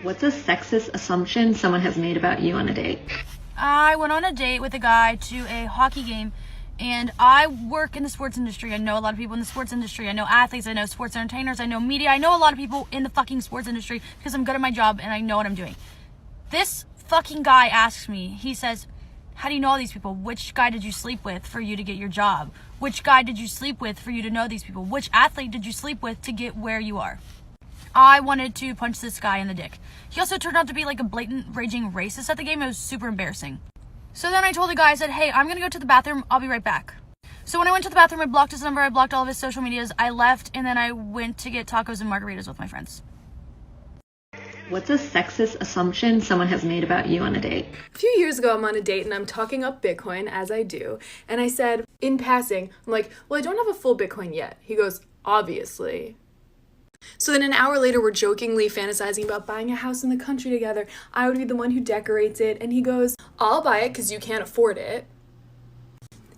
What's a sexist assumption someone has made about you on a date? I went on a date with a guy to a hockey game, and I work in the sports industry. I know a lot of people in the sports industry. I know athletes, I know sports entertainers, I know media. I know a lot of people in the fucking sports industry because I'm good at my job and I know what I'm doing. This fucking guy asks me, he says, how do you know all these people? Which guy did you sleep with for you to get your job? Which guy did you sleep with for you to know these people? Which athlete did you sleep with to get where you are? I wanted to punch this guy in the dick. He also turned out to be like a blatant raging racist at the game. It was super embarrassing. So then I told the guy, I said, hey, I'm gonna go to the bathroom. I'll be right back. So when I went to the bathroom, I blocked his number. I blocked all of his social medias. I left, and then I went to get tacos and margaritas with my friends. What's a sexist assumption someone has made about you on a date? A few years ago, I'm on a date and I'm talking up Bitcoin, as I do. And I said, in passing, I'm like, well, I don't have a full Bitcoin yet. He goes, obviously. So then an hour later, we're jokingly fantasizing about buying a house in the country together. I would be the one who decorates it. And he goes, I'll buy it because you can't afford it.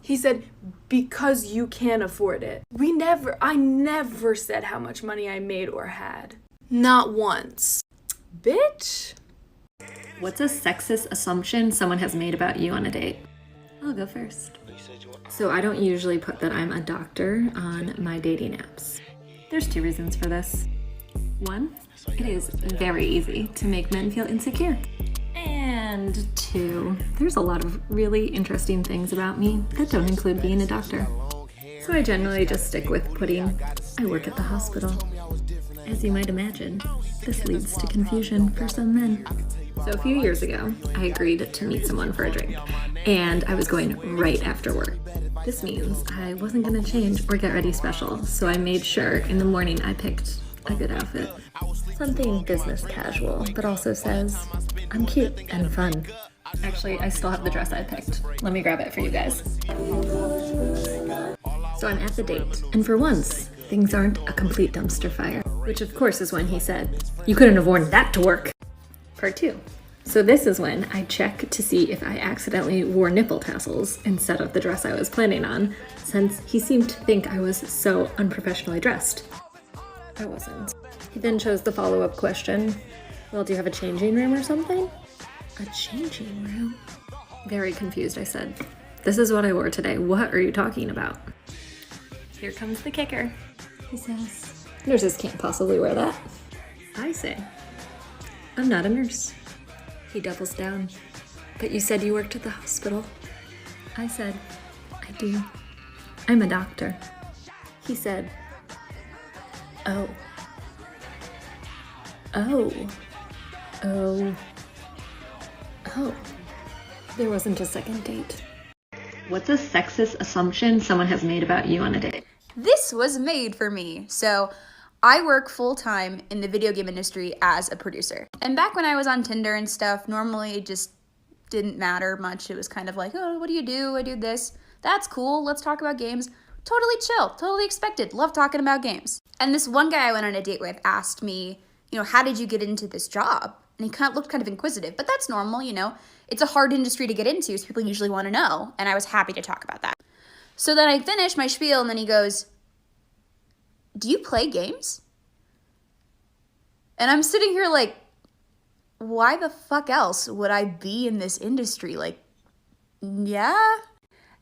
He said, because you can't afford it. I never said how much money I made or had. Not once. Bitch. What's a sexist assumption someone has made about you on a date? I'll go first. So I don't usually put that I'm a doctor on my dating apps. There's 2 reasons for this. 1, it is very easy to make men feel insecure. And 2, there's a lot of really interesting things about me that don't include being a doctor. So I generally just stick with putting, I work at the hospital. As you might imagine, this leads to confusion for some men. So a few years ago, I agreed to meet someone for a drink, and I was going right after work. This means I wasn't gonna change or get ready special, so I made sure in the morning I picked a good outfit. Something business casual, but also says, I'm cute and fun. Actually, I still have the dress I picked. Let me grab it for you guys. So I'm at the date, and for once, things aren't a complete dumpster fire. Which of course is when he said, you couldn't have worn that to work. Part 2. So this is when I check to see if I accidentally wore nipple tassels instead of the dress I was planning on, since he seemed to think I was so unprofessionally dressed. I wasn't. He then chose the follow-up question, well, do you have a changing room or something? A changing room? Very confused, I said, this is what I wore today. What are you talking about? Here comes the kicker. He says, nurses can't possibly wear that. I say, I'm not a nurse. He doubles down. But you said you worked at the hospital. I said, I do. I'm a doctor. He said, oh. Oh. Oh. Oh. There wasn't a second date. What's a sexist assumption someone has made about you on a date? This was made for me. So I work full-time in the video game industry as a producer. And back when I was on Tinder and stuff, normally it just didn't matter much. It was kind of like, oh, what do you do? I do this. That's cool. Let's talk about games. Totally chill, totally expected. Love talking about games. And this one guy I went on a date with asked me, how did you get into this job? And he looked kind of inquisitive, but that's normal, It's a hard industry to get into, so people usually want to know. And I was happy to talk about that. So then I finished my spiel, and then he goes, do you play games? And I'm sitting here like, why the fuck else would I be in this industry? Like, yeah?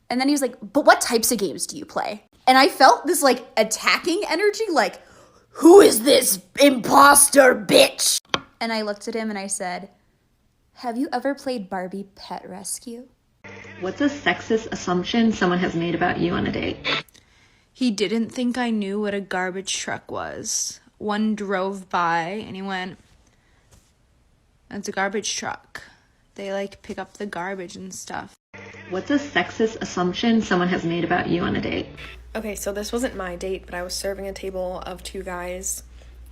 And then he was like, but what types of games do you play? And I felt this like attacking energy, like, who is this imposter bitch? And I looked at him and I said, have you ever played Barbie Pet Rescue? What's a sexist assumption someone has made about you on a date? He didn't think I knew what a garbage truck was. One drove by and he went, that's a garbage truck. They pick up the garbage and stuff. What's a sexist assumption someone has made about you on a date? Okay, so this wasn't my date, but I was serving a table of 2 guys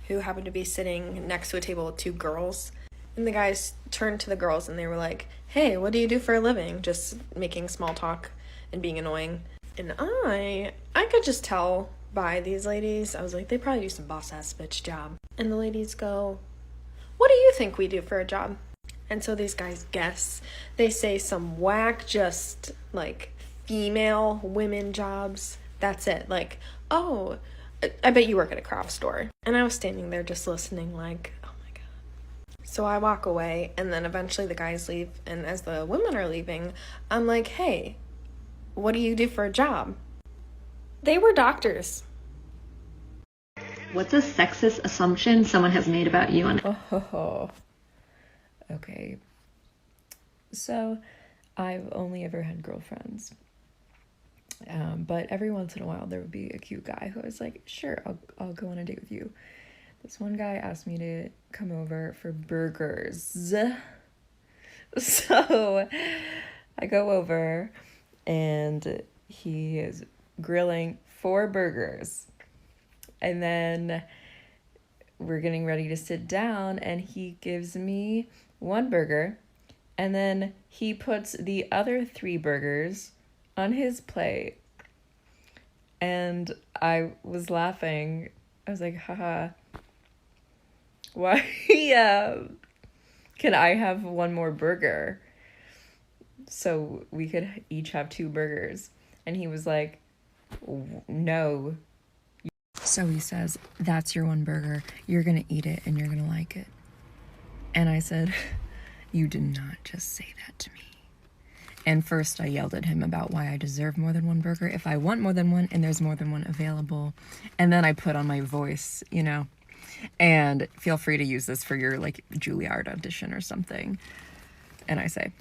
who happened to be sitting next to a table with 2 girls. And the guys turned to the girls and they were like, hey, what do you do for a living? Just making small talk and being annoying. And I could just tell by these ladies, I was like, they probably do some boss-ass bitch job. And the ladies go, what do you think we do for a job? And so these guys guess. They say some whack, just female women jobs. That's it. Oh, I bet you work at a craft store. And I was standing there just listening oh my God. So I walk away, and then eventually the guys leave, and as the women are leaving, I'm like, hey, what do you do for a job? They were doctors. What's a sexist assumption someone has made about you on Okay. So, I've only ever had girlfriends. But every once in a while there would be a cute guy who was like, sure, I'll go on a date with you. This one guy asked me to come over for burgers. So I go over and he is grilling 4 burgers. And then we're getting ready to sit down and he gives me 1 burger and then he puts the other 3 burgers on his plate. And I was laughing. I was like, haha. Why? Can I have 1 more burger? So we could each have 2 burgers. And he was like, no. So he says, that's your 1 burger. You're gonna eat it and you're gonna like it. And I said, you did not just say that to me. And first I yelled at him about why I deserve more than 1 burger if I want more than 1 and there's more than 1 available. And then I put on my voice, you know. And feel free to use this for your like Juilliard audition or something. And I say,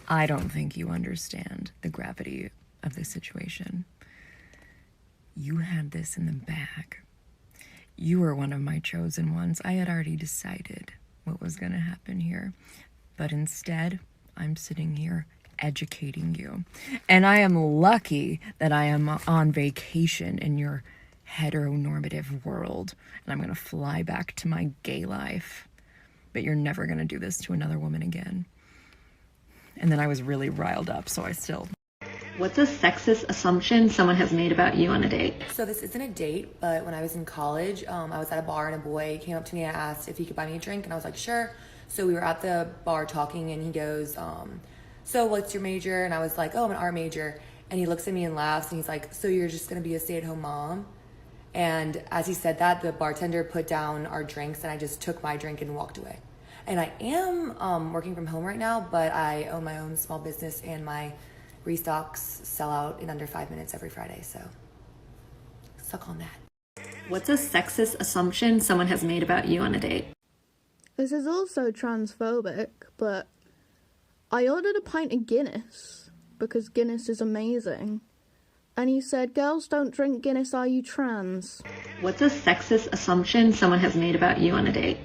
I don't think you understand the gravity of this situation. You had this in the bag. You were one of my chosen ones. I had already decided what was going to happen here. But instead, I'm sitting here educating you. And I am lucky that I am on vacation in your heteronormative world. And I'm going to fly back to my gay life. But you're never going to do this to another woman again. And then I was really riled up, so I still... What's a sexist assumption someone has made about you on a date? So this isn't a date, but when I was in college, I was at a bar and a boy came up to me and asked if he could buy me a drink, and I was like, sure. So we were at the bar talking, and he goes, so what's your major? And I was like, oh, I'm an art major. And he looks at me and laughs, and he's like, so you're just gonna be a stay-at-home mom? And as he said that, the bartender put down our drinks, and I just took my drink and walked away. And I am working from home right now, but I own my own small business, and my restocks sell out in under 5 minutes every Friday, so suck on that. What's a sexist assumption someone has made about you on a date? This is also transphobic, but I ordered a pint of Guinness because Guinness is amazing. And he said, girls don't drink Guinness, are you trans? What's a sexist assumption someone has made about you on a date?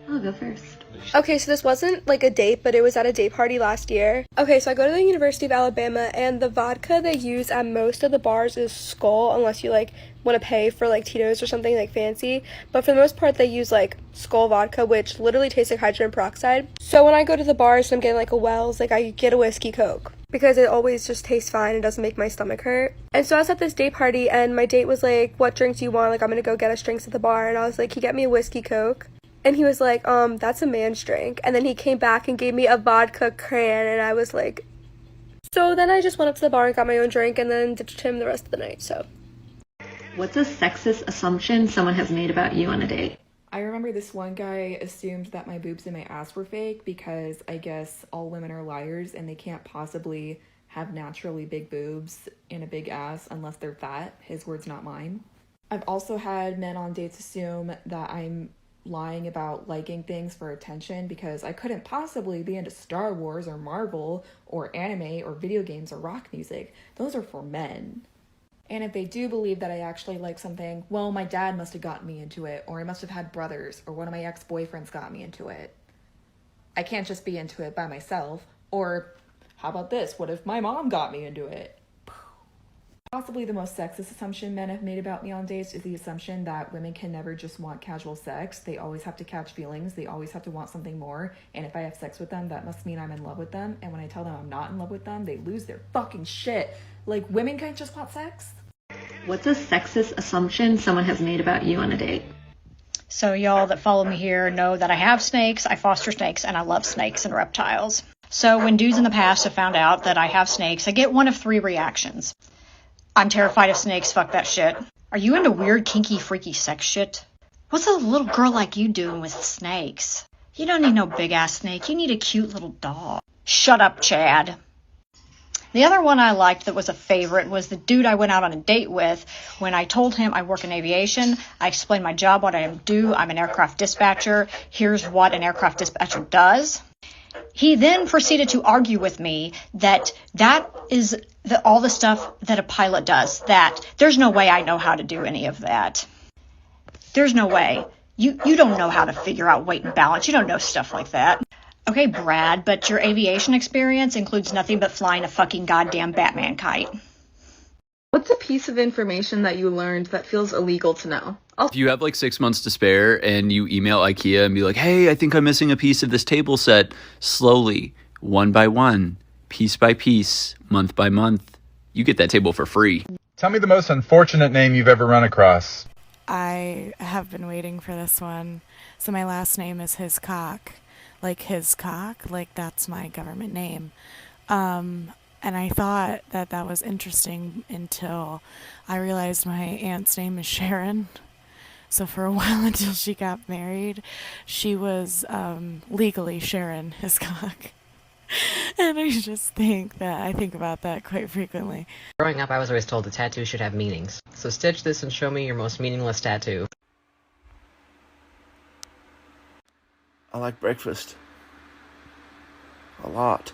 I'll go first. Okay, so this wasn't like a date, but it was at a date party last year. Okay, so I go to the University of Alabama, and the vodka they use at most of the bars is Skull, unless you like want to pay for like Tito's or something like fancy. But for the most part, they use like Skull vodka, which literally tastes like hydrogen peroxide. So when I go to the bars and I'm getting like a Wells, like I get a whiskey Coke, because it always just tastes fine. It doesn't make my stomach hurt. And so I was at this date party, and my date was like, what drinks do you want? Like, I'm gonna go get us drinks at the bar. And I was like, can you get me a whiskey Coke? And he was like, that's a man's drink. And then he came back and gave me a vodka cran, and I was like... So then I just went up to the bar and got my own drink, and then ditched him the rest of the night, so... What's a sexist assumption someone has made about you on a date? I remember this one guy assumed that my boobs and my ass were fake because I guess all women are liars and they can't possibly have naturally big boobs and a big ass unless they're fat. His words, not mine. I've also had men on dates assume that I'm lying about liking things for attention because I couldn't possibly be into Star Wars or Marvel or anime or video games or rock music. Those are for men. And if they do believe that I actually like something, well, my dad must have gotten me into it, or I must have had brothers, or one of my ex-boyfriends got me into it. I can't just be into it by myself. Or how about this? What if my mom got me into it? Possibly the most sexist assumption men have made about me on dates is the assumption that women can never just want casual sex. They always have to catch feelings. They always have to want something more. And if I have sex with them, that must mean I'm in love with them. And when I tell them I'm not in love with them, they lose their fucking shit. Like, women can't just want sex? What's a sexist assumption someone has made about you on a date? So y'all that follow me here know that I have snakes, I foster snakes, and I love snakes and reptiles. So when dudes in the past have found out that I have snakes, I get one of 3 reactions. I'm terrified of snakes, fuck that shit. Are you into weird, kinky, freaky sex shit? What's a little girl like you doing with snakes? You don't need no big-ass snake. You need a cute little dog. Shut up, Chad. The other one I liked that was a favorite was the dude I went out on a date with. When I told him I work in aviation, I explained my job, what I do. I'm an aircraft dispatcher. Here's what an aircraft dispatcher does. He then proceeded to argue with me that is all the stuff that a pilot does, that there's no way I know how to do any of that. There's no way. You don't know how to figure out weight and balance. You don't know stuff like that. Okay, Brad, but your aviation experience includes nothing but flying a fucking goddamn Batman kite. What's a piece of information that you learned that feels illegal to know? If you have like 6 months to spare and you email IKEA and be like, hey, I think I'm missing a piece of this table set, slowly, one by one, piece by piece, month by month, you get that table for free. Tell me the most unfortunate name you've ever run across. I have been waiting for this one. So my last name is Hiscock. Like his cock, like that's my government name. And I thought that was interesting until I realized my aunt's name is Sharon. So for a while until she got married, she was legally Sharon Hiscock. And I just think about that quite frequently. Growing up, I was always told a tattoo should have meanings. So stitch this and show me your most meaningless tattoo. I like breakfast. A lot.